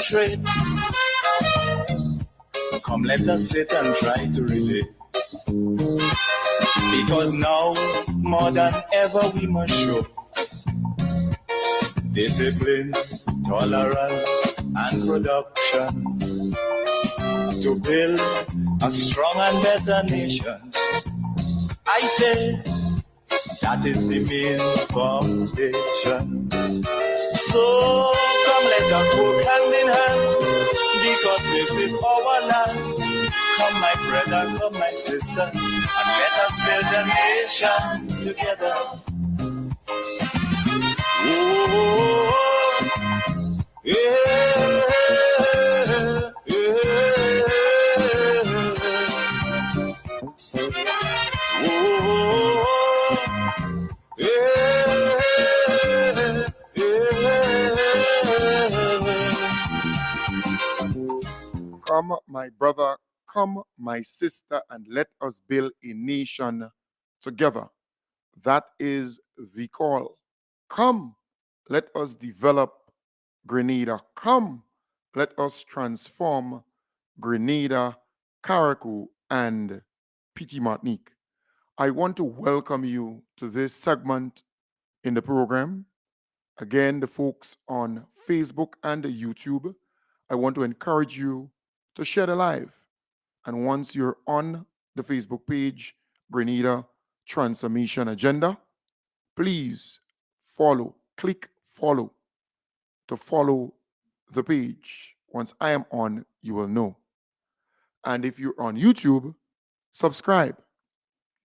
Trade. Come, let us sit and try to relate. Because now, more than ever, we must show discipline, tolerance, and production to build a strong and better nation. I say that is the main foundation. So come, let us work hand in hand, because this is our land. Come, my brother, come, my sister, and let us build a nation together. Oh, yeah, yeah, oh, yeah, yeah. Come, my brother, come, my sister, and let us build a nation together. That is the call. Come, let us develop Grenada. Come, let us transform Grenada, Carriacou, and Petit Martinique. I want to welcome you to this segment in the program. Again, the folks on Facebook and YouTube, I want to encourage you to share the live. And once you're on the Facebook page, Grenada Transformation Agenda, please click follow to follow the page. Once I am on, you will know. And if you're on YouTube, subscribe,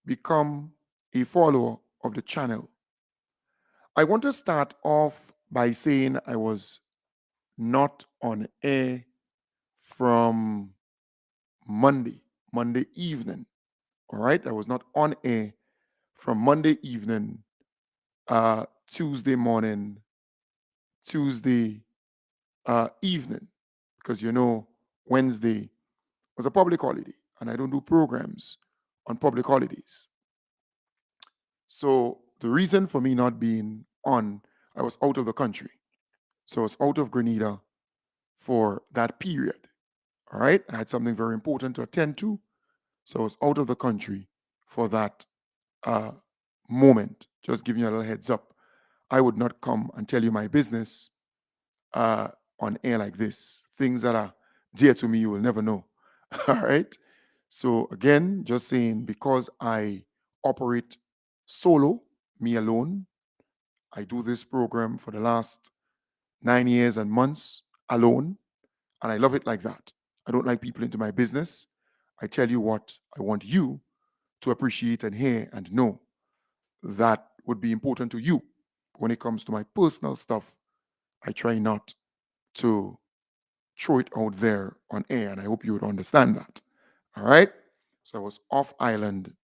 become a follower of the channel. I want to start off by saying I was not on air from Monday evening. All right, I was not on air from Monday evening, Tuesday morning, Tuesday evening, because Wednesday was a public holiday and I don't do programs on public holidays. So the reason for me not being on, I was out of the country. So I was out of Grenada for that period. All right. I had something very important to attend to. So I was out of the country for that moment. Just giving you a little heads up. I would not come and tell you my business on air like this. Things that are dear to me, you will never know. All right. So again, just saying, because I operate solo, me alone, I do this program for the last 9 years and months alone, and I love it like that. I don't like people into my business. I tell you what I want you to appreciate and hear and know that would be important to you. When it comes to my personal stuff, I try not to throw it out there on air, and I hope you would understand that. All right? So I was off island.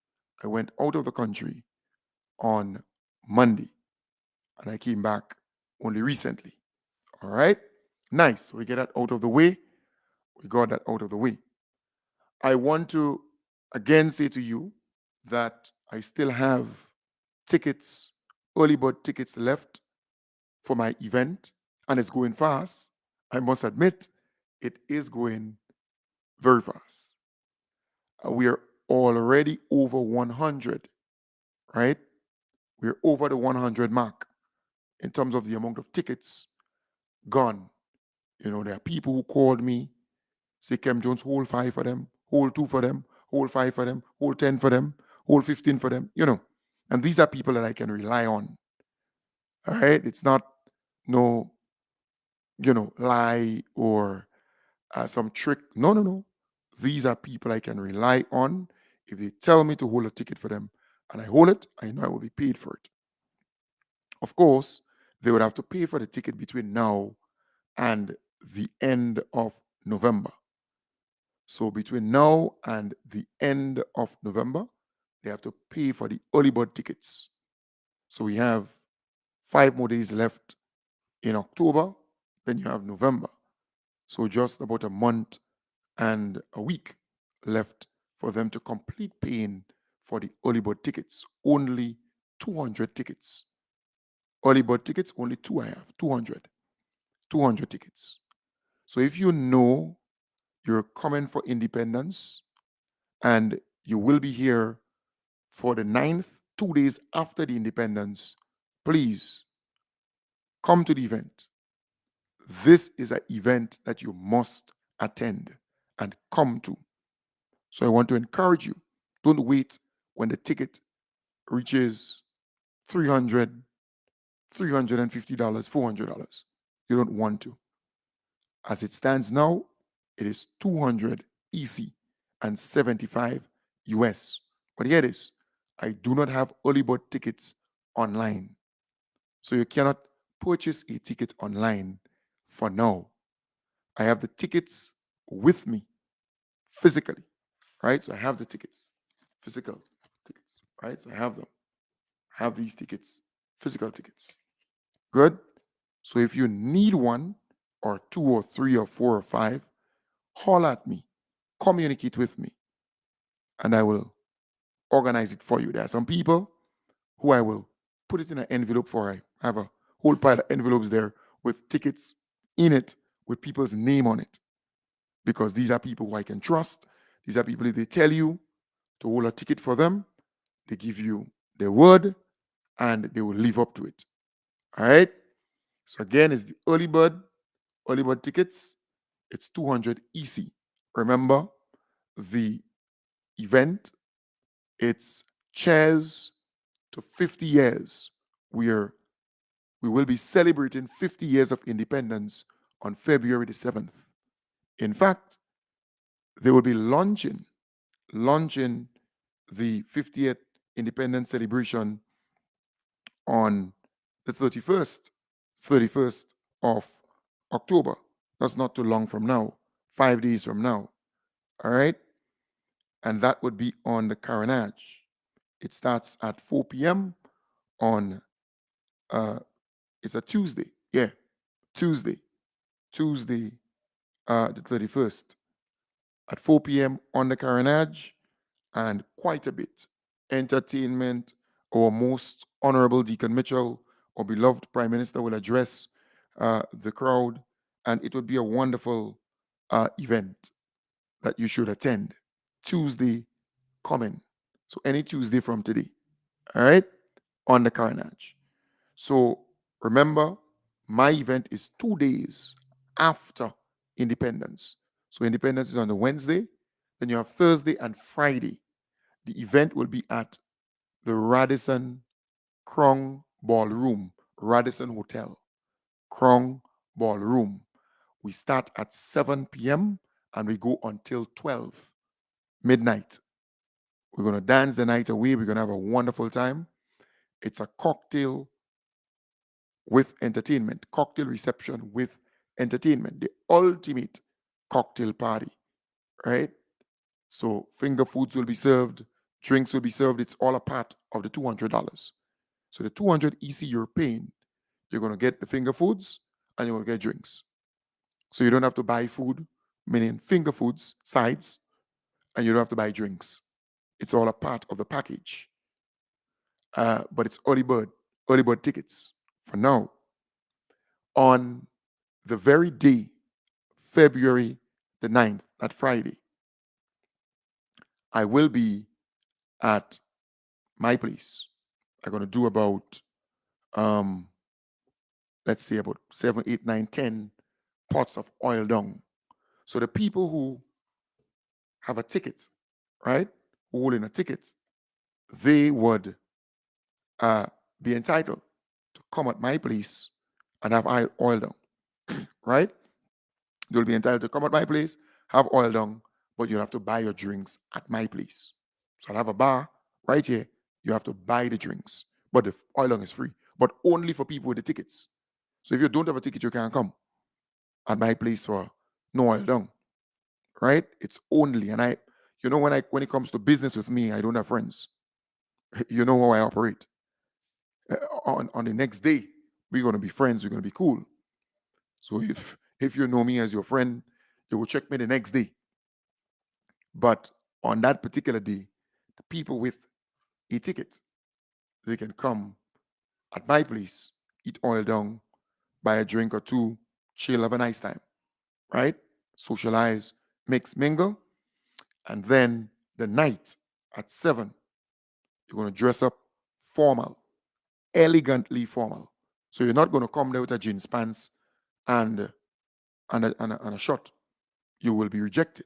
I went out of the country on Monday, and I came back only recently. All right? Nice. We get that out of the way. We got that out of the way. I want to again say to you that I still have tickets, early bird tickets left for my event, and it's going fast. I must admit, it is going very fast. We are already over 100, right? We're over the 100 mark in terms of the amount of tickets gone. There are people who called me, say, Kem Jones, hold 5 for them, hold 2 for them, hold 5 for them, hold 10 for them, hold 15 for them, And these are people that I can rely on. All right? It's not no, lie or some trick. No, no, no. These are people I can rely on. If they tell me to hold a ticket for them and I hold it, I know I will be paid for it. Of course, they would have to pay for the ticket between now and the end of November. So between now and the end of November, they have to pay for the early bird tickets. So we have 5 more days left in October, then you have November. So just about a month and a week left for them to complete paying for the early bird tickets. Only 200 tickets. Early bird tickets, only 2 I have, 200. 200 tickets. So if you know you're coming for independence and you will be here for the 9th, 2 days after the independence, please come to the event. This is an event that you must attend and come to. So I want to encourage you, don't wait when the ticket reaches $300, $350, $400. You don't want to. As it stands now, it is 200 EC and 75 US. But here it is. I do not have early bird tickets online. So you cannot purchase a ticket online for now. I have the tickets with me physically, right? So I have the tickets, physical tickets, right? So I have them. I have these tickets, physical tickets. Good. So if you need one, or two, or three, or four, or five, holler at me, communicate with me, and I will organize it for you. There are some people who I will put it in an envelope for. I have a whole pile of envelopes there with tickets in it with people's name on it, because these are people who I can trust. These are people, if they tell you to hold a ticket for them, they give you their word and they will live up to it. All right. So again, it's the early bird tickets. It's 200 EC. Remember the event. It's Cheers to 50 years. We will be celebrating 50 years of independence on February the 7th. In fact, they will be launching the 50th independence celebration on the 31st of October. That's not too long from now, 5 days from now. All right. And that would be on the Carnage. It starts at 4 p.m. on, it's a Tuesday. Yeah, Tuesday. Tuesday, the 31st at 4 p.m. on the Carnage, and quite a bit. Entertainment, our most honorable Deacon Mitchell, our beloved Prime Minister, will address the crowd, and it would be a wonderful event that you should attend. Tuesday coming. So any Tuesday from today. All right? On the Carnage. So remember, my event is 2 days after independence. So independence is on the Wednesday, then you have Thursday and Friday. The event will be at the Radisson Krong Ballroom, Radisson Hotel, Krong Ballroom. We start at 7 p.m. and we go until 12 midnight. We're going to dance the night away. We're going to have a wonderful time. It's a cocktail with entertainment, cocktail reception with entertainment, the ultimate cocktail party, right? So finger foods will be served, drinks will be served. It's all a part of the $200. So the 200 EC you're paying, you're going to get the finger foods and you're going to get drinks. So you don't have to buy food, meaning finger foods, sides, and you don't have to buy drinks. It's all a part of the package. But it's early bird tickets for now. On the very day, February the 9th, that Friday, I will be at my place. I'm going to do about, let's say, about 7, 8, 9, 10 pots of oil dung. So the people who have a ticket, right, who hold in a ticket, they would be entitled to come at my place and have oil dung, right? You'll be entitled to come at my place, have oil dung, but you'll have to buy your drinks at my place. So I'll have a bar right here. You have to buy the drinks, but the oil dung is free, but only for people with the tickets. So if you don't have a ticket, you can't come at my place for no oil dung, right? It's only, and when it comes to business with me, I don't have friends. You know how I operate. On the next day, we're gonna be friends. We're gonna be cool. So if you know me as your friend, you will check me the next day. But on that particular day, the people with a ticket, they can come at my place, eat oil down, buy a drink or two, chill, have a nice time. right? Socialize, mix, mingle. And then the night at 7, you're going to dress up formal, elegantly formal. So you're not going to come there with a jeans pants and, and a shirt. You will be rejected.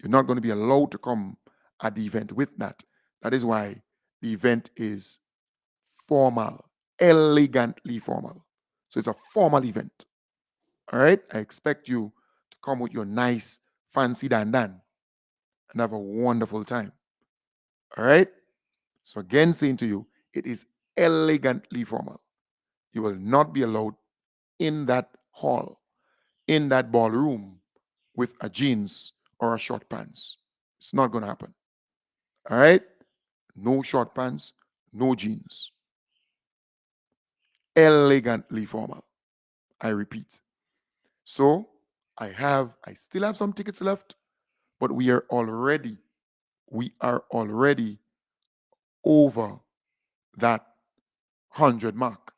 You're not going to be allowed to come at the event with that. That is why the event is formal, elegantly formal. So it's a formal event. All right. I expect you to come with your nice, fancy dandan and have a wonderful time. All right. So again, saying to you, it is elegantly formal. You will not be allowed in that hall, in that ballroom with a jeans or a short pants. It's not going to happen. All right. No short pants, no jeans. Elegantly formal. I repeat. So I still have some tickets left, but we are already over that 100 mark.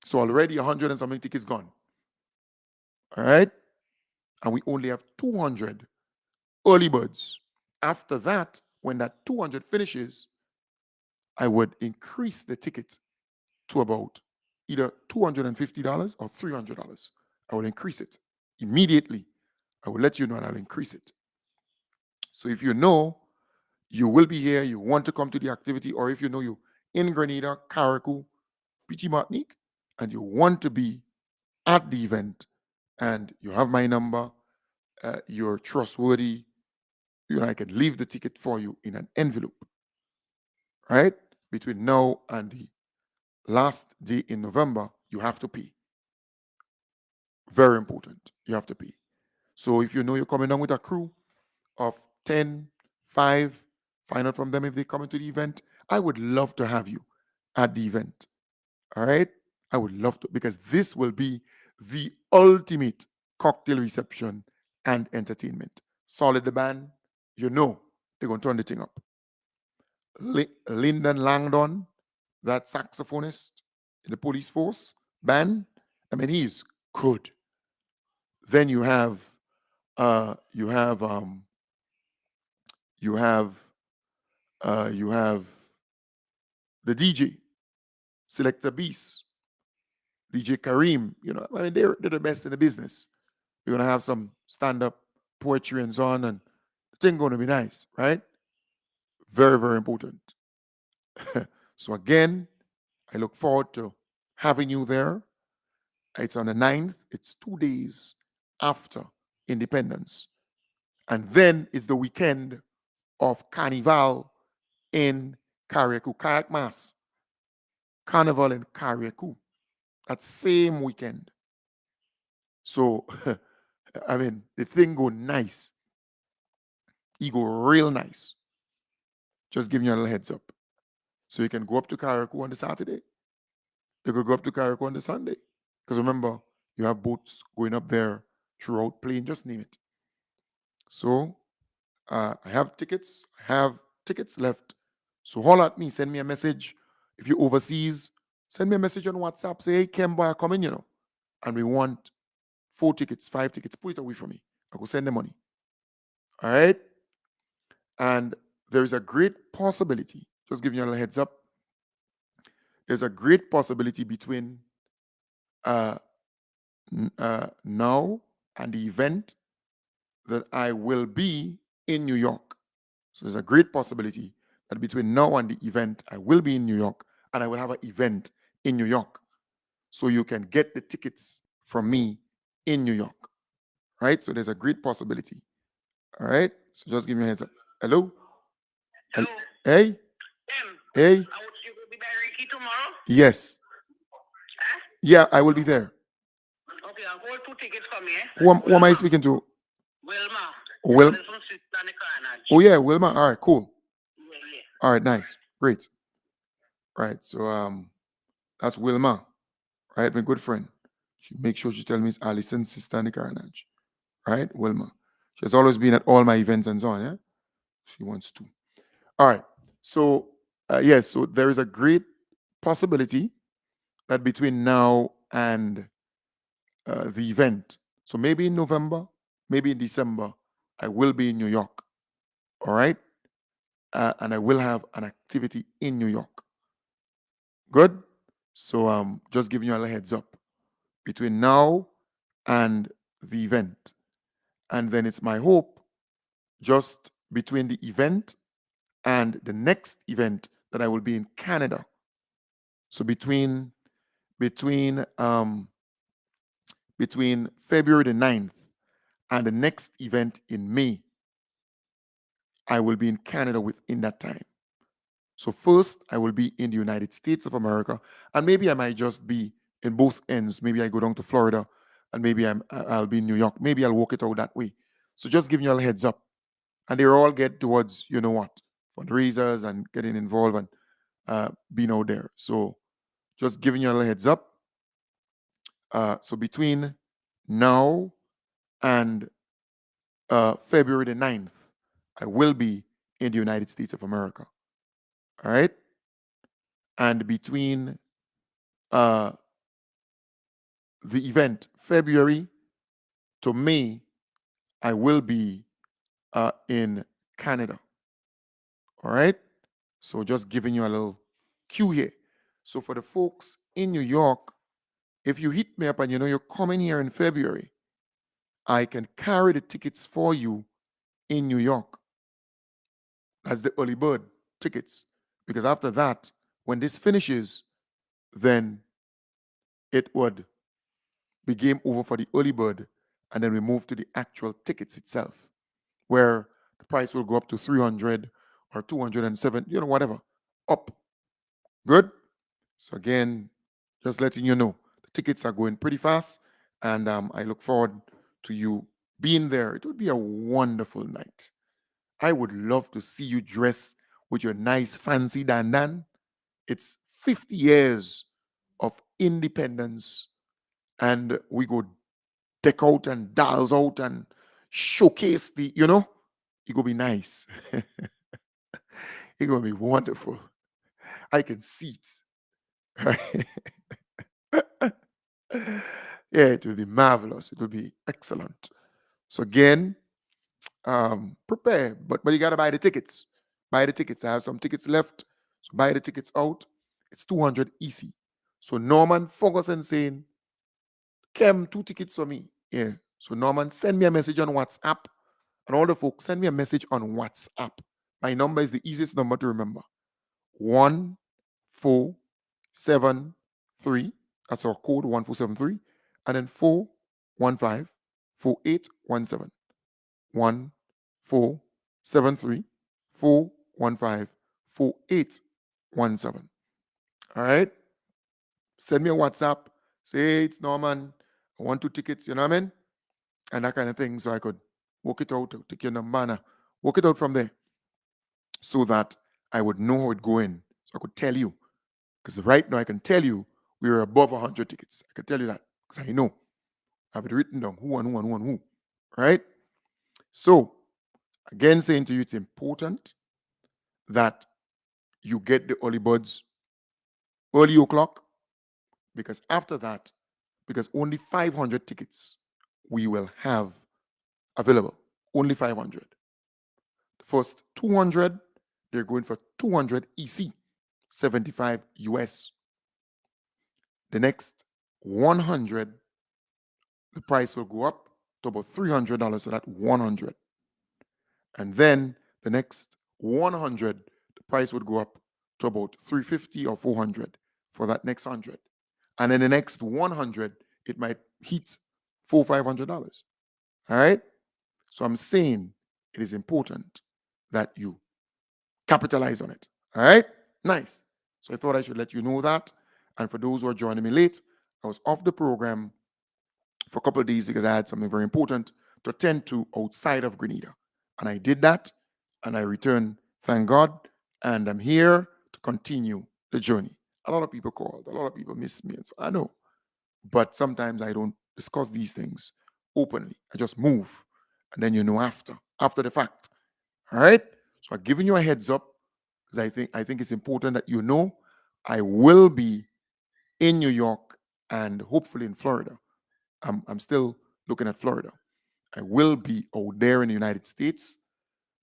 So already 100 and something tickets gone. All right? And we only have 200 early birds. After that, when that 200 finishes, I would increase the ticket to about either $250 or $300. I will increase it immediately. I will let you know and I'll increase it. So if you know you will be here, you want to come to the activity, or if you know you in Grenada, Carriacou, PT Martinique, and you want to be at the event, and you have my number, you're trustworthy, I can leave the ticket for you in an envelope, right? Between now and the last day in November, you have to pay. Very important. You have to pay. So if you know you're coming down with a crew of 10, 5, find out from them if they come into the event. I would love to have you at the event. All right? I would love to, because this will be the ultimate cocktail reception and entertainment. Solid the band, you know they're going to turn the thing up. Lyndon Langdon, that saxophonist in the police force band, I mean, he's good. Then you have uh you have um you have you have the DJ, Selector Beast, DJ Kareem. I mean, they're the best in the business. You're gonna have some stand-up poetry and so on, and the thing gonna be nice, right? Very, very important. So again, I look forward to having you there. It's on the 9th. It's 2 days after independence. And then it's the weekend of Carnival in Carriacou, Kayak Mass. Carnival in Carriacou. That same weekend. So, I mean, the thing go nice. It go real nice. Just giving you a little heads up. So you can go up to Carriacou on the Saturday. You could go up to Carriacou on the Sunday. Because remember, you have boats going up there throughout plane, just name it. So I have tickets. I have tickets left. So holler at me, send me a message. If you're overseas, send me a message on WhatsApp. Say, hey, Kemba, come in, and we want 4 tickets, 5 tickets. Put it away for me. I will send the money. All right? And there's a great possibility, just giving you a little heads up, there's a great possibility between uh, now and the event that I will be in New York. So there's a great possibility that between now and the event, I will be in New York and I will have an event in New York. So you can get the tickets from me in New York. Right? So there's a great possibility. All right? So just give me a heads up. Hello? Hello. Hey? Hey? You will be by Ricky tomorrow? Yes. Huh? Yeah, I will be there. Okay, I'll hold 2 tickets for me. Who am I speaking to? Wilma. Will. Carnage. Oh yeah, Wilma. All right, cool. Yeah. All right, nice, great. All right, so that's Wilma, right? My good friend. She make sure she tell me it's Allison's sister in the Carnage, right? Wilma. She has always been at all my events and so on. Yeah, she wants to. All right, so yes, so there is a great possibility that between now and the event, So maybe in November, maybe in December, I will be in New York. All right. And I will have an activity in New York. Good. So just giving you a heads up between now and the event. And then it's my hope just between the event and the next event that I will be in Canada. So between between February the 9th and the next event in May, I will be in Canada within that time. So first, I will be in the United States of America, and maybe I might just be in both ends. Maybe I go down to Florida, and maybe I'll be in New York. Maybe I'll work it out that way. So just giving you a heads up, and they all get towards fundraisers and getting involved and being out there. So just giving you a heads up. So between now and February the 9th, I will be in the United States of America. All right. And between uh, the event, February to May, I will be in Canada. All right. So just giving you a little cue here. So for the folks in New York, if you hit me up and you're coming here in February, I can carry the tickets for you in New York. That's the early bird tickets. Because after that, when this finishes, then it would be game over for the early bird, and then we move to the actual tickets itself, where the price will go up to 300 or 207, whatever, up. Good? So again, just letting you know, the tickets are going pretty fast, and I look forward to you being there. It would be a wonderful night. I would love to see you dress with your nice fancy dandan. It's 50 years of independence, and we go deck out and dolls out and showcase it's gonna be nice. It's gonna be wonderful. I can see it. Yeah, it will be marvelous. It will be excellent. So again, prepare, but you gotta buy the tickets. Buy the tickets. I have some tickets left, so buy the tickets out. It's 200 EC. So Norman Ferguson saying, Kem, 2 tickets for me. Yeah. So Norman, send me a message on WhatsApp. And all the folks, send me a message on WhatsApp. My number is the easiest number to remember. 1473. That's our code, 1473. And then 415 4817. 1473 415 4817. All right. Send me a WhatsApp. Say, hey, it's Norman. I want 2 tickets, you know what I mean? And that kind of thing. So I could work it out, take your number and work it out from there so that I would know how it go in. So I could tell you. Because right now I can tell you we are above 100 tickets. I can tell you that because I know. I have it written down who and who and who and who. Right? So, again, saying to you, it's important that you get the early birds early o'clock, because after that, because only 500 tickets we will have available. Only 500. The first 200, they're going for 200 EC, 75 US. The next 100, the price will go up to about $300 for that 100. And then the next 100, the price would go up to about 350 or 400 for that next 100. And then the next 100, it might hit $400-500. All right? So I'm saying it is important that you capitalize on it. All right? Nice. So I thought I should let you know that. And for those who are joining me late, I was off the program for a couple of days because I had something very important to attend to outside of Grenada. And I did that, and I returned, thank God, and I'm here to continue the journey. A lot of people called, a lot of people miss me, and so I know. But sometimes I don't discuss these things openly. I just move, and then after the fact. All right? So I'm giving you a heads up because I think it's important that you know I will be in New York and hopefully in Florida. I'm still looking at Florida. I will be out there in the United States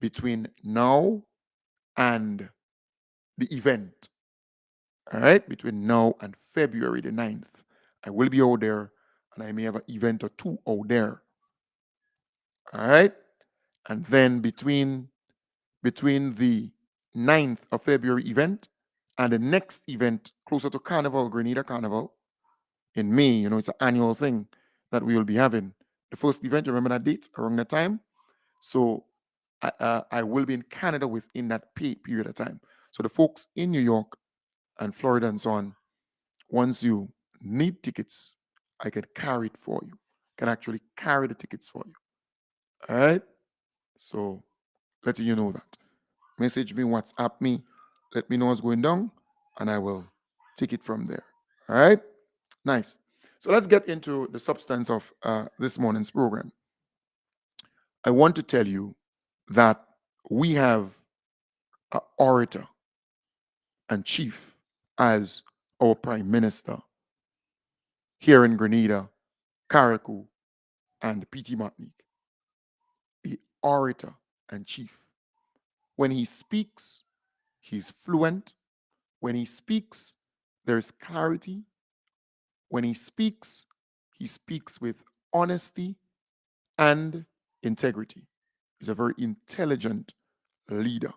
between now and the event. All right, between now and February the 9th, I will be out there, and I may have an event or two out there. All right, and then between the 9th of February event and the next event closer to Carnival, Grenada Carnival, in May, it's an annual thing that we will be having. The first event, you remember that date around that time? So I will be in Canada within that period of time. So the folks in New York and Florida and so on, once you need tickets, I can carry it for you. Can actually carry the tickets for you. All right? So letting you know that. Message me, WhatsApp me, let me know what's going down, and I will take it from there. All right? Nice. So let's get into the substance of this morning's program. I want to tell you that we have an orator and chief as our prime minister here in Grenada, Carriacou, and PT Martinique. The orator and chief. When he speaks, he's fluent. When he speaks, there's clarity. When he speaks with honesty and integrity. He's a very intelligent leader.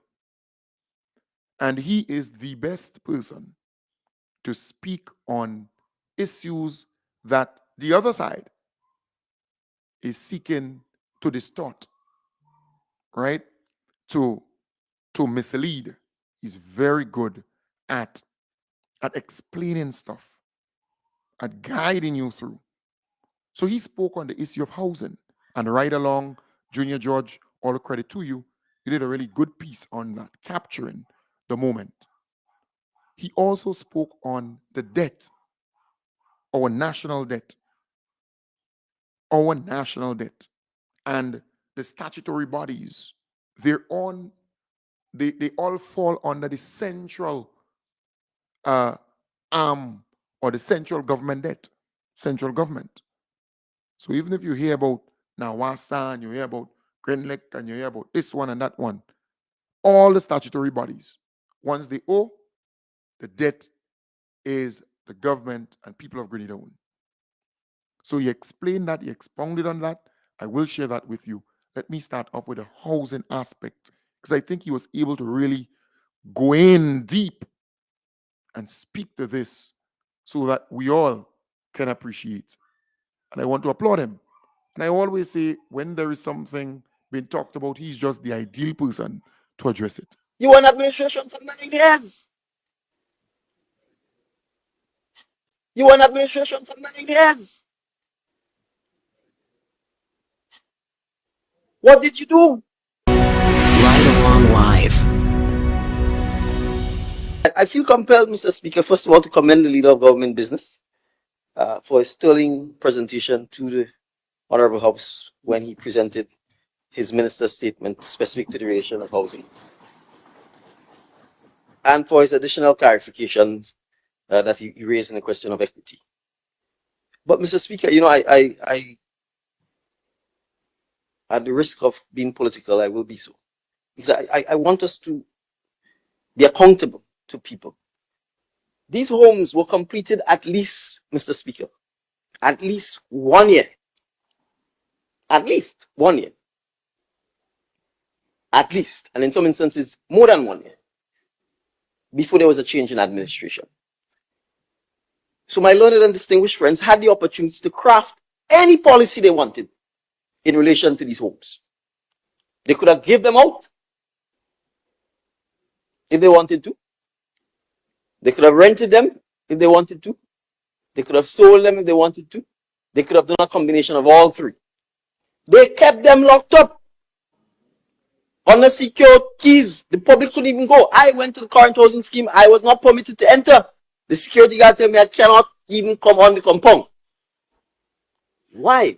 And he is the best person to speak on issues that the other side is seeking to distort, right? To mislead. He's very good at explaining stuff, at guiding you through. So he spoke on the issue of housing, and right along, Junior George, all the credit to you. You did a really good piece on that, capturing the moment. He also spoke on the debt, our national debt, and the statutory bodies. They all fall under the central arm or the central government debt, central government. So even if you hear about Nawasa and you hear about Greenlick and you hear about this one and that one, all the statutory bodies, once they owe, the debt is the government and people of Grenada own. So he explained that, he expounded on that. I will share that with you. Let me start off with the housing aspect, because I think he was able to really go in deep and speak to this so that we all can appreciate. And I want to applaud him. And I always say, when there is something being talked about, he's just the ideal person to address it. You were in administration for 9 years. You were in administration for 9 years. What did you do? Right Along Live. I feel compelled, Mr. Speaker, first of all, to commend the leader of government business for a sterling presentation to the Honorable House when he presented his minister's statement specific to the relation of housing, and for his additional clarifications that he raised in the question of equity. But, Mr. Speaker, I at the risk of being political, I will be so. Because I want us to be accountable to people. These homes were completed at least, Mr. Speaker, at least 1 year. At least 1 year. At least, and in some instances, more than 1 year, before there was a change in administration. So my learned and distinguished friends had the opportunity to craft any policy they wanted in relation to these homes. They could have given them out if they wanted to. They could have rented them if they wanted to. They could have sold them if they wanted to. They could have done a combination of all three. They kept them locked up on the secured keys. The public couldn't even go. I went to the current housing scheme. I was not permitted to enter. The security guard told me I cannot even come on the compound. Why?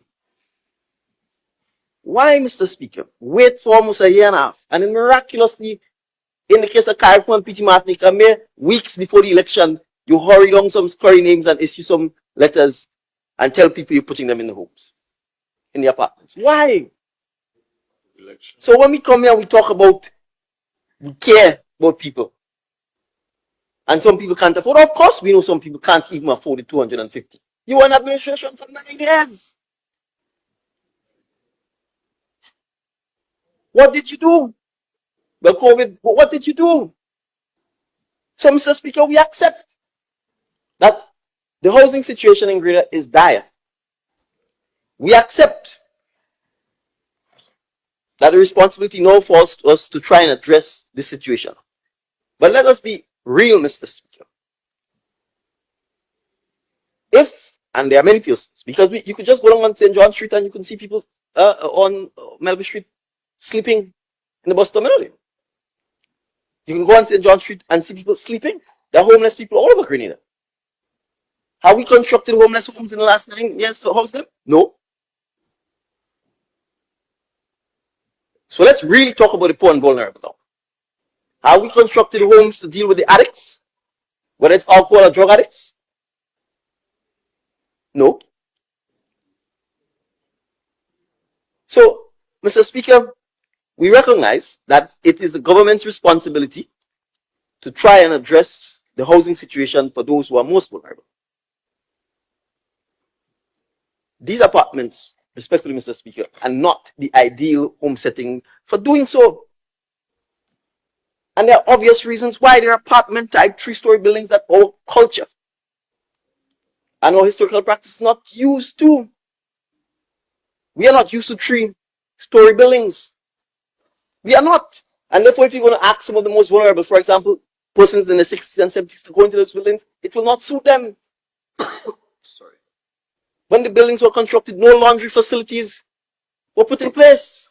Why, Mr. Speaker? Wait for almost a year and a half. And then miraculously, in the case of Carriacou and PT Martinique, mere weeks before the election, you hurry down some scurry names and issue some letters and tell people you're putting them in the homes. in the apartments. Why? So when we come here, we talk about, we care about people. And some people can't afford. Of course, we know some people can't even afford the 250. You were in administration for 9 years. What did you do? Well, COVID, what did you do? So, Mr. Speaker, we accept that the housing situation in Grenada is dire. We accept that the responsibility now falls to us to try and address this situation. But let us be real, Mr. Speaker. If, and there are many persons, because you could just go along on St. John Street and you can see people on Melville Street sleeping in the bus terminal. You can go on St. John Street and see people sleeping. There are homeless people all over Grenada. Have we constructed homeless homes in the last 9 years to house them? No. So let's really talk about the poor and vulnerable now. Have we constructed homes to deal with the addicts? Whether it's alcohol or drug addicts? No. So, Mr. Speaker, we recognize that it is the government's responsibility to try and address the housing situation for those who are most vulnerable. These apartments, respectfully, Mr. Speaker, are not the ideal home setting for doing so. And there are obvious reasons why. There are apartment type 3-story buildings that our culture and our historical practice is not used to. We are not used to 3-story buildings. We are not. And therefore, if you're going to ask some of the most vulnerable, for example, persons in the 60s and 70s to go into those buildings, it will not suit them. Sorry. When the buildings were constructed, no laundry facilities were put in place.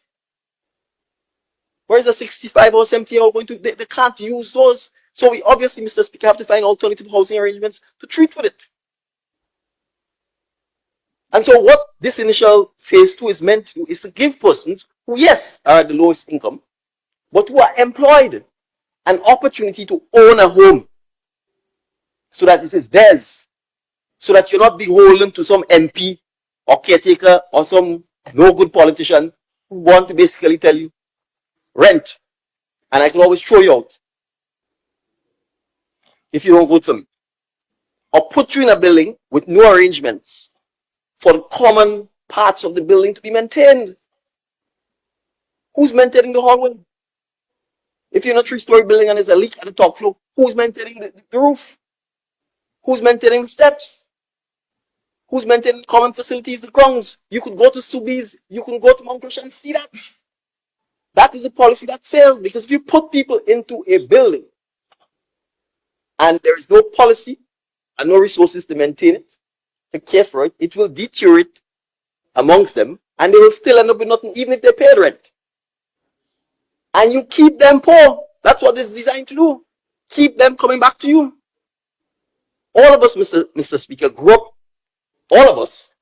Where is a 65 or 70-year-old going to? They can't use those. So we obviously, Mr. Speaker, have to find alternative housing arrangements to treat with it. And so what this initial phase 2 is meant to do is to give persons who, yes, are at the lowest income, but who are employed, an opportunity to own a home so that it is theirs, so that you're not beholden to some MP or caretaker or some no-good politician who want to basically tell you, rent, and I can always throw you out if you don't vote for me, or put you in a building with no arrangements for the common parts of the building to be maintained. Who's maintaining the hallway? If you're in a 3-story building and there's a leak at the top floor, who's maintaining the roof? Who's maintaining the steps? Who's maintaining common facilities, the grounds? You could go to Subi's, you can go to Mount Crush and see that. That is a policy that failed, because if you put people into a building and there is no policy and no resources to maintain it, to care for it, it will deteriorate amongst them and they will still end up with nothing, even if they pay rent. And you keep them poor. That's what it's designed to do. Keep them coming back to you. All of us, Mr. Speaker, grew up, all of us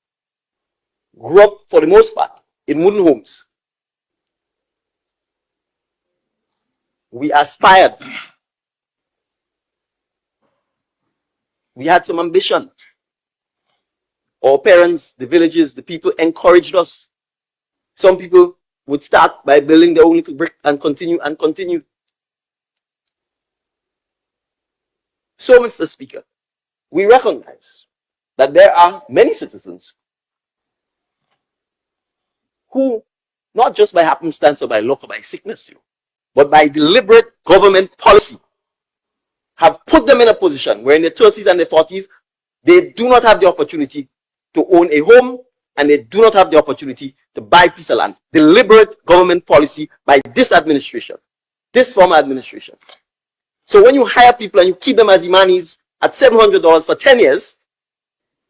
grew up for the most part in wooden homes. We aspired. We had some ambition. Our parents, the villages, the people encouraged us. Some people would start by building their own little brick and continue and continue. So, Mr. Speaker, we recognize that there are many citizens who, not just by happenstance or by luck or by sickness, but by deliberate government policy, have put them in a position where in their 30s and their 40s, they do not have the opportunity to own a home and they do not have the opportunity to buy a piece of land. Deliberate government policy by this administration, this former administration. So when you hire people and you keep them as imanis at $700 for 10 years,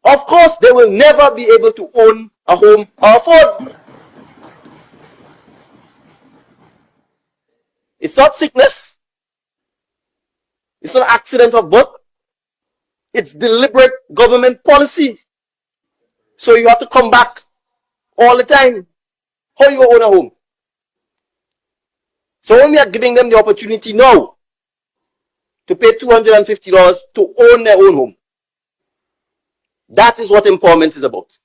of course they will never be able to own a home or afford. It's not sickness. It's not accident of birth. It's deliberate government policy. So you have to come back all the time. How you own a home? So when we are giving them the opportunity now to pay $250 to own their own home, that is what empowerment is about.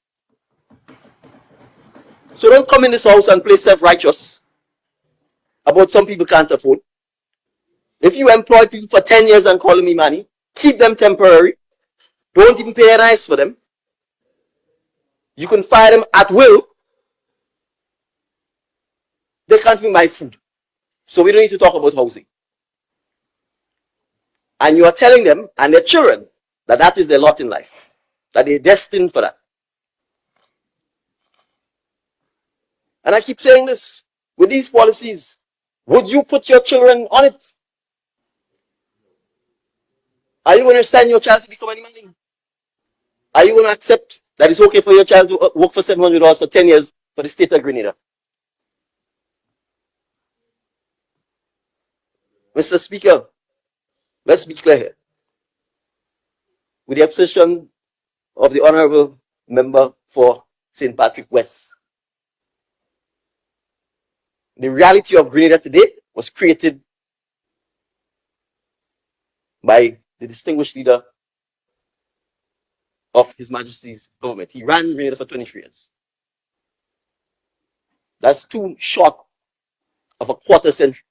So don't come in this house and play self-righteous about some people can't afford. If you employ people for 10 years and call me money, keep them temporary. Don't even pay a nice for them. You can fire them at will. They can't even buy food. So we don't need to talk about housing. And you are telling them and their children that that is their lot in life, that they're destined for that. And I keep saying this, with these policies, would you put your children on it? Are you going to send your child to become any money? Are you going to accept that it's okay for your child to work for $700 for 10 years for the state of Grenada? Mr. Speaker, let's be clear here. With the abstention of the Honorable Member for St. Patrick West, the reality of Grenada today was created by the distinguished leader of His Majesty's government. He ran Grenada for 23 years. That's too short of a quarter century.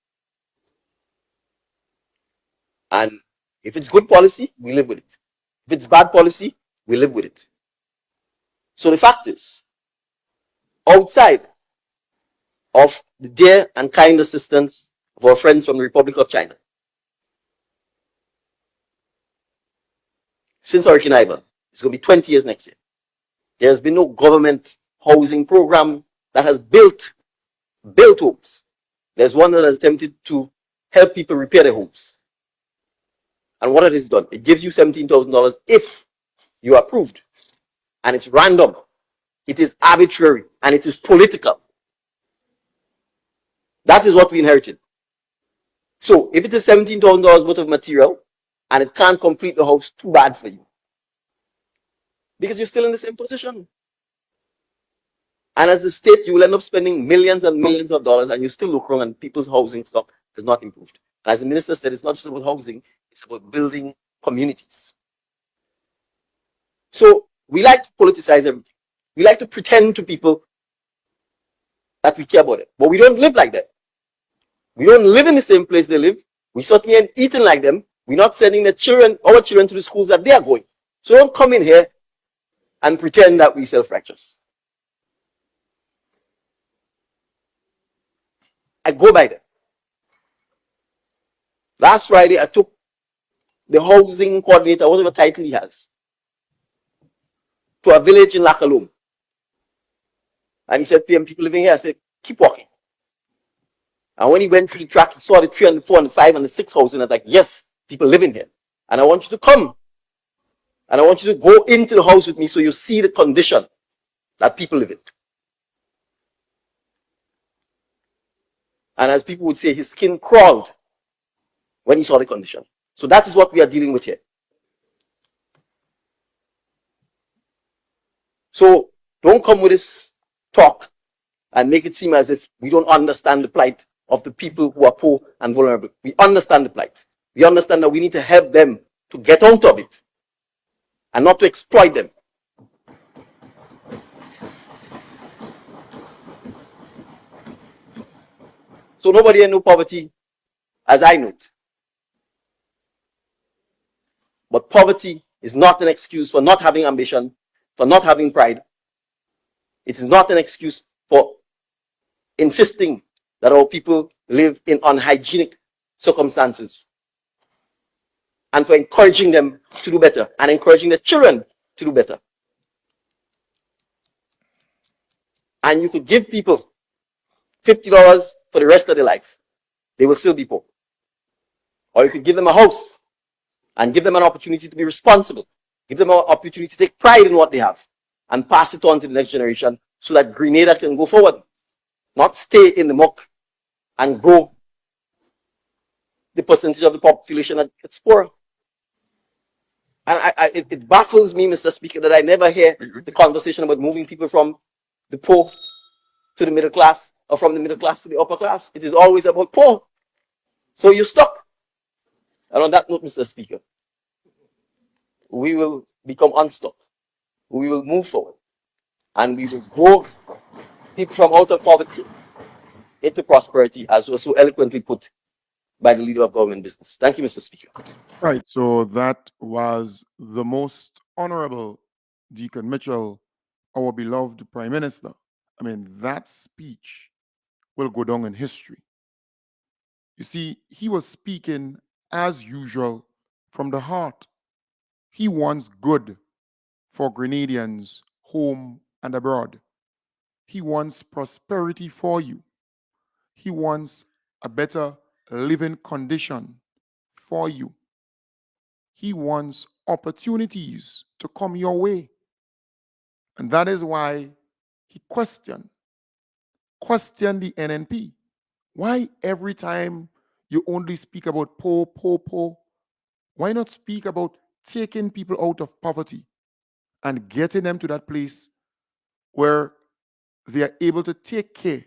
And if it's good policy, we live with it. If it's bad policy, we live with it. So the fact is, outside of the dear and kind assistance of our friends from the Republic of China, since Hurricane Ivan, it's going to be 20 years next year, there has been no government housing program that has built homes. There's one that has attempted to help people repair their homes. And what it has done, it gives you $17,000 if you are approved. And it's random. It is arbitrary. And it is political. That is what we inherited. So if it is $17,000 worth of material and it can't complete the house, too bad for you. Because you're still in the same position. And as a state, you will end up spending millions and millions of dollars and you still look wrong and people's housing stock has not improved. And as the minister said, it's not just about housing, it's about building communities. So we like to politicize everything. We like to pretend to people that we care about it. But we don't live like that. We don't live in the same place they live. We certainly ain't eating like them. We're not sending the children, our children, to the schools that they are going. So don't come in here and pretend that we're self-righteous. I go by that. Last Friday, I took the housing coordinator, whatever title he has, to a village in Lakalum. And he said, PM, people living here. I said, keep walking. And when he went through the track, he saw the 3 and the 4 and the 5 and the 6 house. And I was like, yes, people living here. And I want you to come. And I want you to go into the house with me so you see the condition that people live in. And as people would say, his skin crawled when he saw the condition. So that is what we are dealing with here. So don't come with this talk and make it seem as if we don't understand the plight of the people who are poor and vulnerable. We understand the plight. We understand that we need to help them to get out of it and not to exploit them. So nobody in no poverty as I know it. But poverty is not an excuse for not having ambition, for not having pride. It is not an excuse for insisting that our people live in unhygienic circumstances, and for encouraging them to do better and encouraging their children to do better. And you could give people $50 for the rest of their life. They will still be poor. Or you could give them a house and give them an opportunity to be responsible. Give them an opportunity to take pride in what they have and pass it on to the next generation so that Grenada can go forward, not stay in the muck and grow the percentage of the population that gets poorer. And it baffles me, Mr. Speaker, that I never hear the conversation about moving people from the poor to the middle class or from the middle class to the upper class. It is always about poor. So you're stuck. And on that note, Mr. Speaker, we will become unstuck. We will move forward. And we will grow people from out of poverty into prosperity, as was so eloquently put by the leader of government business. Thank you, Mr. Speaker. Right. So that was the most honorable Deacon Mitchell, our beloved Prime Minister. I mean, that speech will go down in history. You see, he was speaking as usual from the heart. He wants good for Grenadians, home and abroad. He wants prosperity for you. He wants a better living condition for you. He wants opportunities to come your way. And that is why he questioned the NNP. Why every time you only speak about poor, poor, poor? Why not speak about taking people out of poverty and getting them to that place where they are able to take care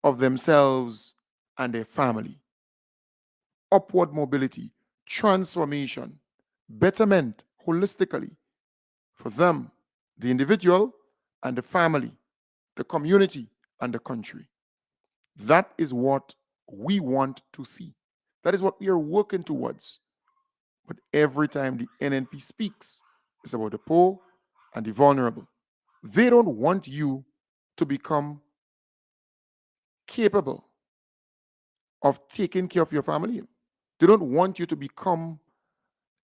of themselves and their family? Upward mobility, transformation, betterment holistically for them, the individual and the family, the community and the country. That is what we want to see. That is what we are working towards. But every time the NNP speaks, it's about the poor and the vulnerable. They don't want you to become capable of taking care of your family. They don't want you to become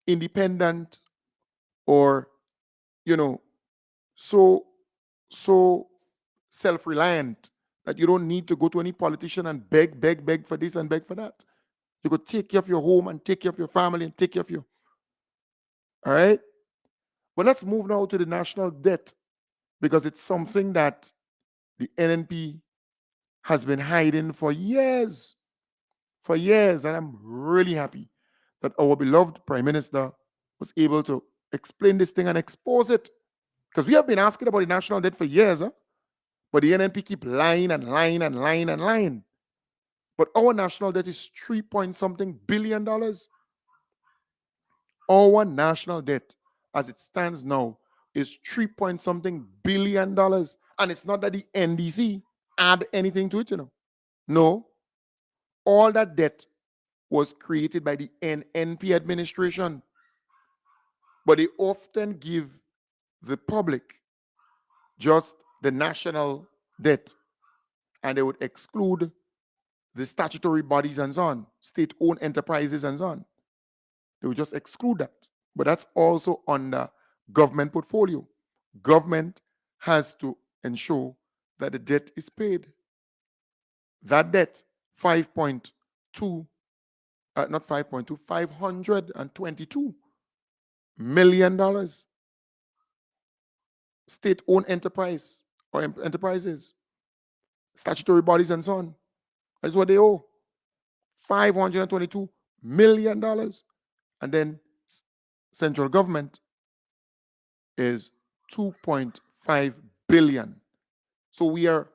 independent or, so self-reliant that you don't need to go to any politician and beg for this and beg for that. You could take care of your home and take care of your family and take care of you. All right? But let's move now to the national debt, because it's something that the NNP has been hiding for years. For years. And I'm really happy that our beloved Prime Minister was able to explain this thing and expose it. Because we have been asking about the national debt for years, but the NNP keep lying and lying and lying and lying. But our national debt is $3 billion. Our national debt, as it stands now, is $3 billion. And it's not that the NDC add anything to it, No. All that debt was created by the NNP administration. But they often give the public just the national debt, and they would exclude the statutory bodies and so on, state-owned enterprises and so on. They would just exclude that. But that's also under government portfolio. Government has to ensure that the debt is paid. That debt, $522 million. State-owned enterprise or enterprises, statutory bodies and so on. That's what they owe. $522 million. And then central government is $2.5 billion. So we are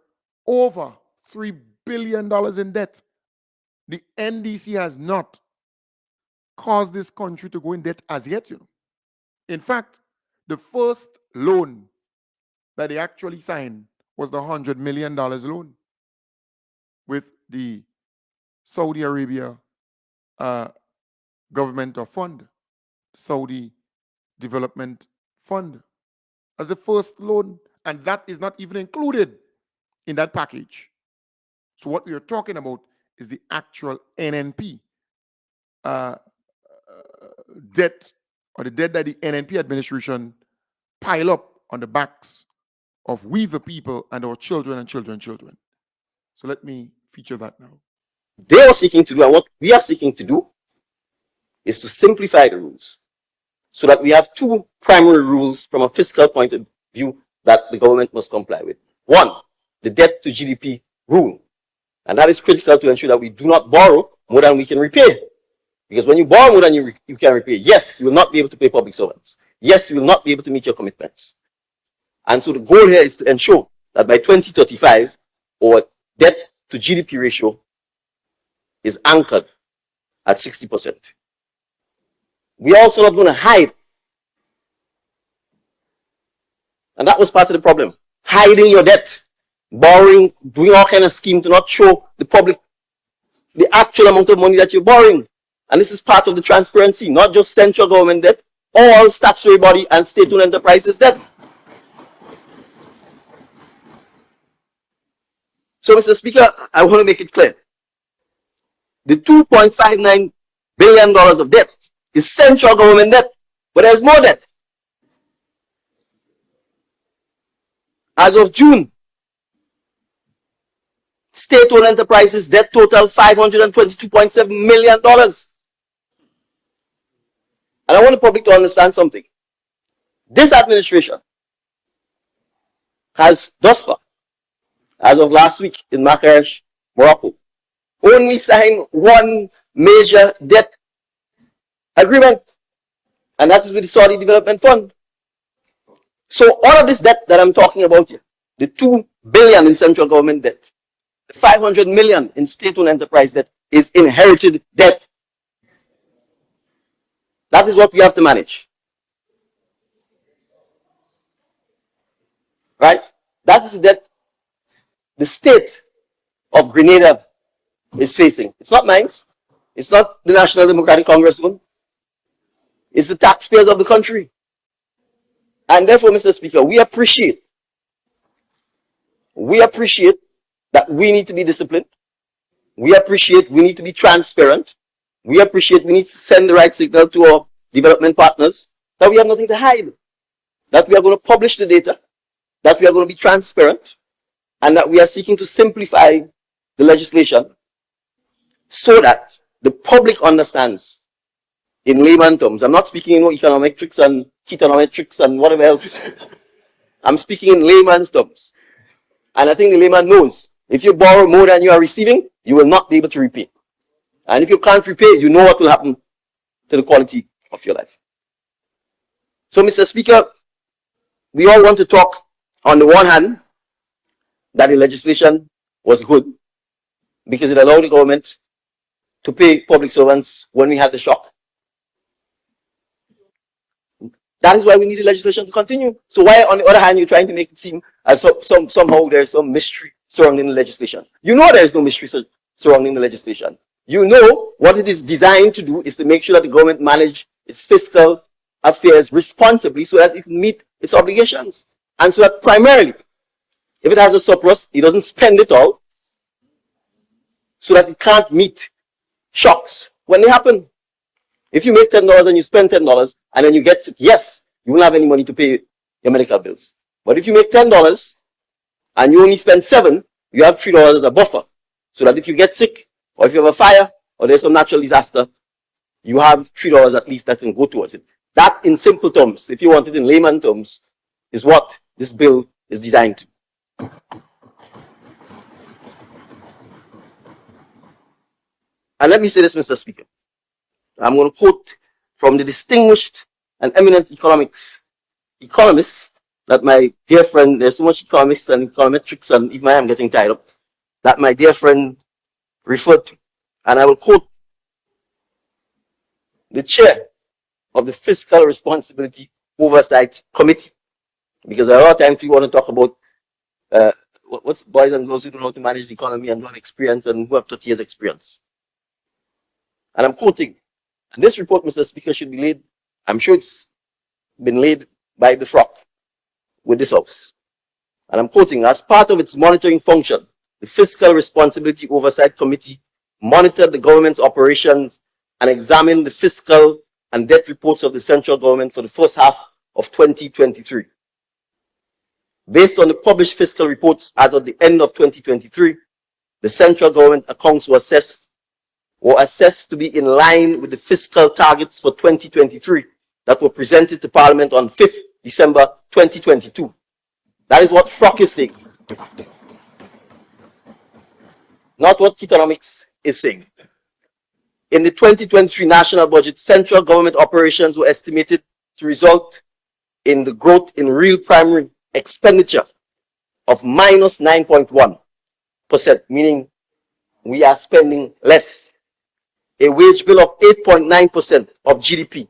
over $3 billion in debt. The NDC has not caused this country to go in debt as yet. In fact, the first loan that they actually signed was the $100 million loan with the Saudi Arabia government of fund, Saudi Development Fund, as the first loan, and that is not even included in that package. So what we are talking about is the actual NNP debt, or the debt that the NNP administration pile up on the backs of we the people and our children and children. So let me feature that now. They are seeking to do, and what we are seeking to do, is to simplify the rules so that we have two primary rules from a fiscal point of view that the government must comply with. One, the debt to GDP rule. And that is critical to ensure that we do not borrow more than we can repay. Because when you borrow more than you can repay, yes, you will not be able to pay public servants. Yes, you will not be able to meet your commitments. And so the goal here is to ensure that by 2035, our debt to GDP ratio is anchored at 60%. We are also not going to hide. And that was part of the problem. Hiding your debt. borrowing, doing all kind of scheme to not show the public the actual amount of money that you're borrowing. And this is part of the transparency, not just central government debt, all statutory body and state-owned enterprises debt. So, Mr. Speaker, I want to make it clear. The $2.59 billion of debt is central government debt, but there's more debt. As of June, state-owned enterprises debt total $522.7 million. And I want the public to understand something. This administration has thus far, as of last week in Marrakech, Morocco, only signed one major debt agreement, and that is with the Saudi Development Fund. So all of this debt that I'm talking about here, the $2 billion in central government debt, the $500 million in state-owned enterprise debt, is inherited debt. That is what we have to manage. Right? That is the debt the state of Grenada is facing. It's not mine. It's not the National Democratic Congress one. It's the taxpayers of the country. And therefore, Mr. Speaker, we appreciate that we need to be disciplined. We appreciate we need to be transparent. We appreciate we need to send the right signal to our development partners that we have nothing to hide, that we are going to publish the data, that we are going to be transparent, and that we are seeking to simplify the legislation so that the public understands in layman terms. I'm not speaking in econometrics and ketonometrics and whatever else. I'm speaking in layman's terms. And I think the layman knows if you borrow more than you are receiving, you will not be able to repay. And if you can't repay, you know what will happen to the quality of your life. So, Mr. Speaker, we all want to talk on the one hand that the legislation was good because it allowed the government to pay public servants when we had the shock. That is why we need the legislation to continue. So why, on the other hand, you're trying to make it seem as somehow there's some mystery surrounding the legislation? You know there is no mystery surrounding the legislation. You know what it is designed to do is to make sure that the government manage its fiscal affairs responsibly so that it can meet its obligations. And so that primarily, if it has a surplus, it doesn't spend it all so that it can't meet shocks when they happen. If you make $10 and you spend $10 and then you get sick, yes, you won't have any money to pay your medical bills. But if you make $10 and you only spend $7, you have $3 as a buffer. So that if you get sick, or if you have a fire, or there's some natural disaster, you have $3 at least that can go towards it. That, in simple terms, if you want it in layman terms, is what this bill is designed to. And let me say this, Mr. Speaker. I'm going to quote from the distinguished and eminent economists that my dear friend, there's so much economics and econometrics, and even I am getting tired of, that my dear friend referred to. And I will quote the chair of the Fiscal Responsibility Oversight Committee, because a lot of times we want to talk about what's boys and girls who don't know how to manage the economy and who have experience and who have 30 years experience. And I'm quoting, and this report, Mr. Speaker, should be laid, I'm sure it's been laid by the FROC with this House. And I'm quoting, as part of its monitoring function, the Fiscal Responsibility Oversight Committee monitored the government's operations and examined the fiscal and debt reports of the central government for the first half of 2023. Based on the published fiscal reports as of the end of 2023, the central government accounts were assessed to be in line with the fiscal targets for 2023 that were presented to Parliament on 5th December 2022. That is what FROC is saying, not what Ketonomics is saying. In the 2023 national budget, central government operations were estimated to result in the growth in real primary expenditure of minus 9.1%, meaning we are spending less. A wage bill of 8.9% of GDP.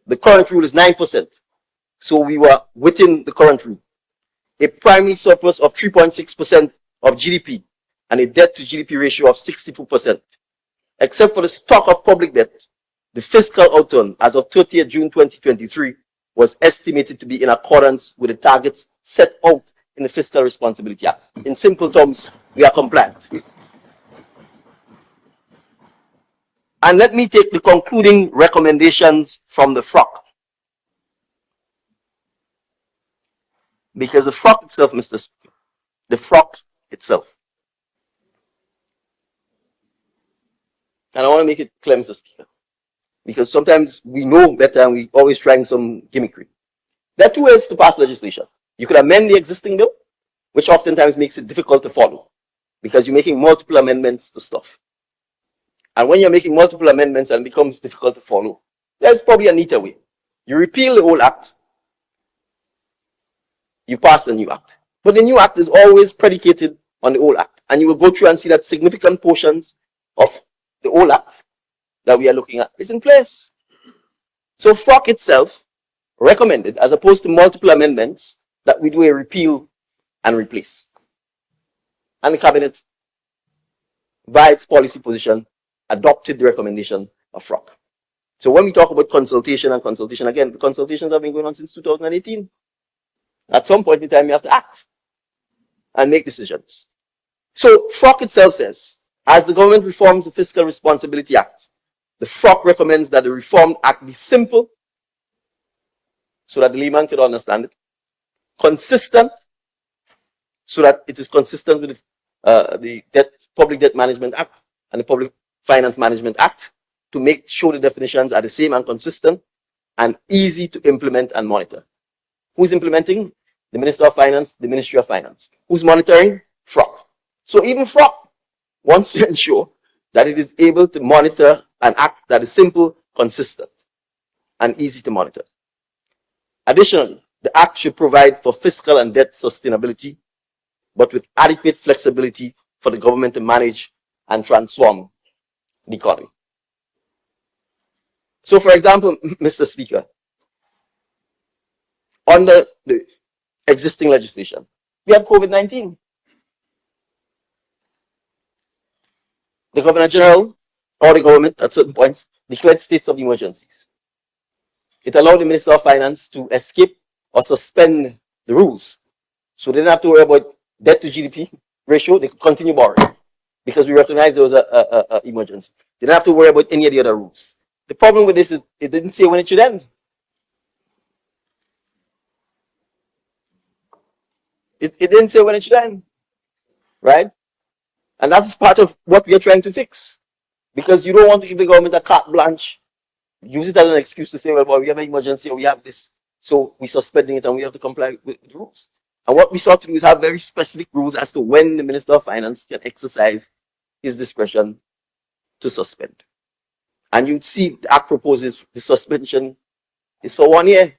The current rule is 9%. So we were within the current rule. a primary surplus of 3.6% of GDP, and a debt to GDP ratio of 64%. Except for the stock of public debt, the fiscal outturn as of 30th June 2023 was estimated to be in accordance with the targets set out in the Fiscal Responsibility Act. In simple terms, we are compliant. And let me take the concluding recommendations from the FROC. Because the FROC itself, Mr. Speaker, the FROC itself. And I want to make it clear, Mr. Speaker, because sometimes we know better and we always trying some gimmickry. There are two ways to pass legislation. You could amend the existing bill, which oftentimes makes it difficult to follow because you're making multiple amendments to stuff. And when you're making multiple amendments and it becomes difficult to follow, there's probably a neater way. You repeal the old act, you pass the new act. But the new act is always predicated on the old act. And you will go through and see that significant portions of the old act that we are looking at is in place. So FROC itself recommended, as opposed to multiple amendments, that we do a repeal and replace. And the cabinet, by its policy position, adopted the recommendation of FROC. So when we talk about consultation and consultation, again, the consultations have been going on since 2018. At some point in time, you have to act and make decisions. So FROC itself says, as the government reforms the Fiscal Responsibility Act, the FROC recommends that the reformed act be simple so that the layman can understand it, consistent so that it is consistent with the Public Debt Management Act and the Public Finance Management Act to make sure the definitions are the same and consistent, and easy to implement and monitor. Who's implementing? The Minister of Finance, the Ministry of Finance. Who's monitoring? FROC. So even FROC wants to ensure that it is able to monitor an act that is simple, consistent, and easy to monitor. Additionally, the act should provide for fiscal and debt sustainability, but with adequate flexibility for the government to manage and transform the economy. So, for example, Mr. Speaker, under the existing legislation, we have COVID-19. The Governor General or the government at certain points declared states of emergencies. It allowed the Minister of Finance to escape or suspend the rules. So they didn't have to worry about debt to GDP ratio. They could continue borrowing because we recognized there was an emergency. They didn't have to worry about any of the other rules. The problem with this is it didn't say when it should end. It didn't say when it should end, right? And that's part of what we are trying to fix, because you don't want to give the government a carte blanche, use it as an excuse to say, well, we have an emergency or we have this, so we're suspending it and we have to comply with the rules. And what we sought to do is have very specific rules as to when the Minister of Finance can exercise his discretion to suspend. And you'd see the act proposes the suspension is for 1 year.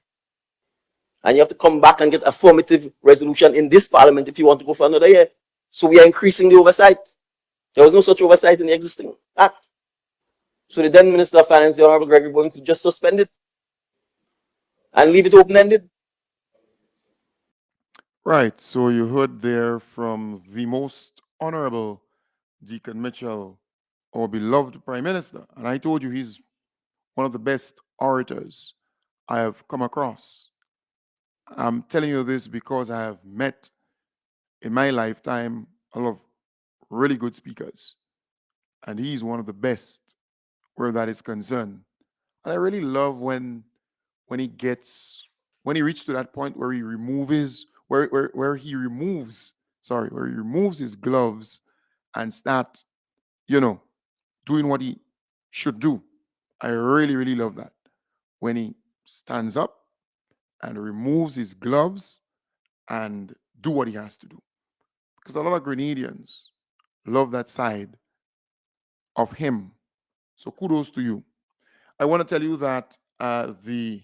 And you have to come back and get affirmative resolution in this parliament if you want to go for another year. So we are increasing the oversight. There was no such oversight in the existing act. So the then Minister of Finance, the Honorable Gregory Bowen, could just suspend it and leave it open-ended. Right. So you heard there from the most honorable Deacon Mitchell, our beloved Prime Minister. And I told you he's one of the best orators I have come across. I'm telling you this because I have met in my lifetime a lot of really good speakers. And he's one of the best where that is concerned. And I really love when he reaches to that point where he removes his gloves and start, doing what he should do. I really, really love that. When he stands up and removes his gloves and do what he has to do. Because a lot of Grenadians love that side of him. So kudos to you. I want to tell you that the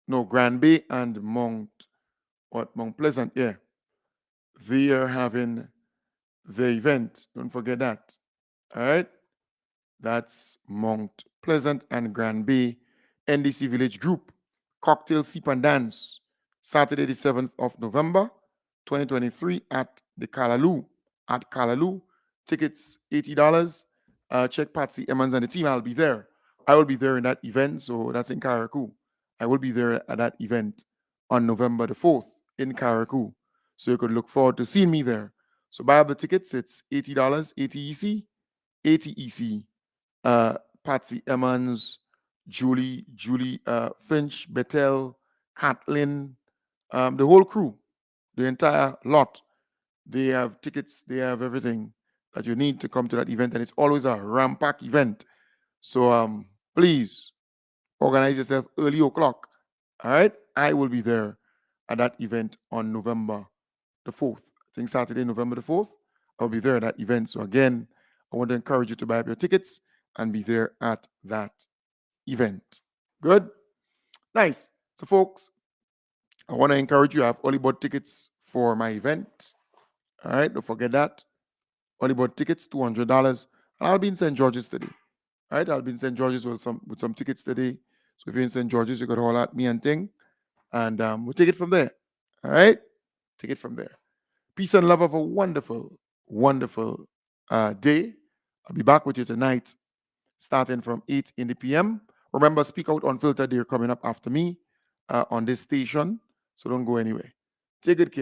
Granby and Mount Pleasant, yeah, they are having the event. Don't forget that. All right? That's Mount Pleasant and Granby NDC Village Group. Cocktail Sip and Dance, Saturday the 7th of November, 2023 at the Callaloo. At Callaloo, tickets $80. Check Patsy Emmons and the team. I'll be there. I will be there in that event. So that's in Carriacou. I will be there at that event on November the 4th in Carriacou. So you could look forward to seeing me there. So buy up the tickets. It's $80, ATEC, ATEC. Patsy Emmons, Julie Finch, Bethel, Kathleen, the whole crew, the entire lot. They have tickets, they have everything that you need to come to that event, and it's always a rampack event. So please organize yourself early o'clock. All right, I will be there at that event on November the 4th. I think Saturday, November the 4th, I'll be there at that event. So again, I want to encourage you to buy up your tickets and be there at that event. Good? Nice. So folks, I want to encourage you. I have early bird tickets for my event. All right, don't forget that. Early bird tickets, $200. And I'll be in St. George's today. All right, I'll be in St. George's with some tickets today. So if you're in St. George's, you could holler at me and Ting. And we'll take it from there. All right? Take it from there. Peace and love. Have a wonderful, wonderful day. I'll be back with you tonight, starting from 8 in the p.m. Remember, Speak Out Unfiltered, they're coming up after me on this station. So don't go anywhere. Take good care.